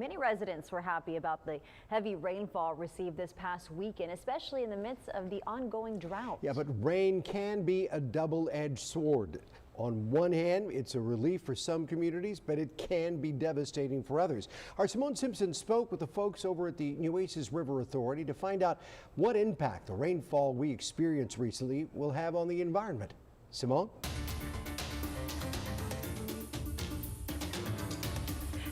Many residents were happy about the heavy rainfall received this past weekend, especially in the midst of the ongoing drought. Yeah, but rain can be a double-edged sword. On one hand, it's a relief for some communities, but it can be devastating for others. Our Simone Simpson spoke with the folks over at the Nueces River Authority to find out what impact the rainfall we experienced recently will have on the environment. Simone?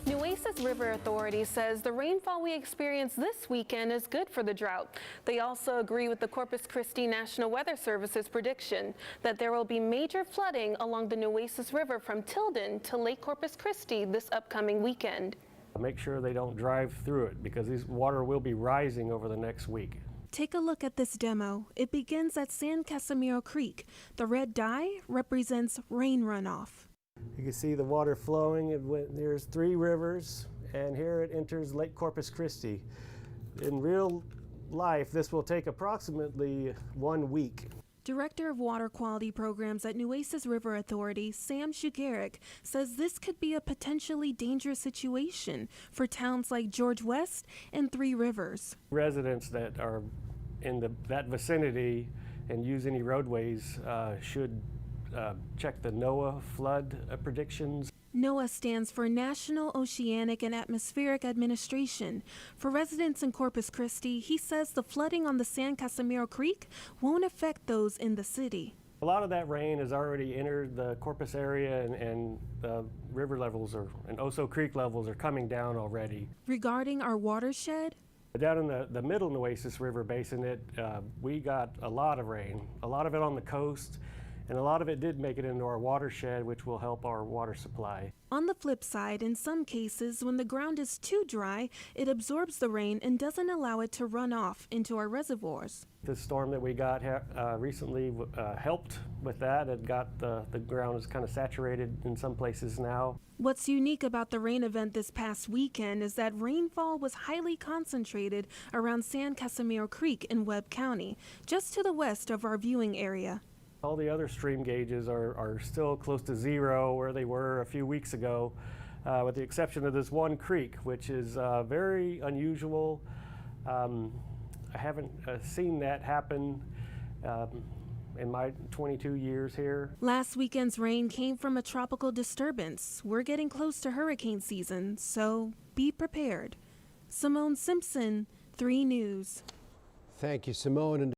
Nueces River Authority says the rainfall we experienced this weekend is good for the drought. They also agree with the Corpus Christi National Weather Service's prediction that there will be major flooding along the Nueces River from Tilden to Lake Corpus Christi this upcoming weekend. Make sure they don't drive through it because this water will be rising over the next week. Take a look at this demo. It begins at San Casimiro Creek. The red dye represents rain runoff. You can see the water flowing. There's 3 rivers, and here it enters Lake Corpus Christi. In real life, this will take approximately 1 week. Director of Water Quality Programs at Nueces River Authority, Sam Shugaric, says this could be a potentially dangerous situation for towns like George West and 3 Rivers. Residents that are in that vicinity and use any roadways should check the NOAA flood predictions. NOAA stands for National Oceanic and Atmospheric Administration. For residents in Corpus Christi, he says the flooding on the San Casimiro Creek won't affect those in the city. A lot of that rain has already entered the Corpus area, and the river levels and Oso Creek levels are coming down already. Regarding our watershed, down in the middle Nueces River Basin, we got a lot of rain, a lot of it on the coast, and a lot of it did make it into our watershed, which will help our water supply. On the flip side, in some cases, when the ground is too dry, it absorbs the rain and doesn't allow it to run off into our reservoirs. The storm that we got recently helped with that. It got the ground is kind of saturated in some places now. What's unique about the rain event this past weekend is that rainfall was highly concentrated around San Casimiro Creek in Webb County, just to the west of our viewing area. All the other stream gauges are still close to 0 where they were a few weeks ago, with the exception of this one creek, which is very unusual. I haven't seen that happen in my 22 years here. Last weekend's rain came from a tropical disturbance. We're getting close to hurricane season, so be prepared. Simone Simpson, 3 News. Thank you, Simone.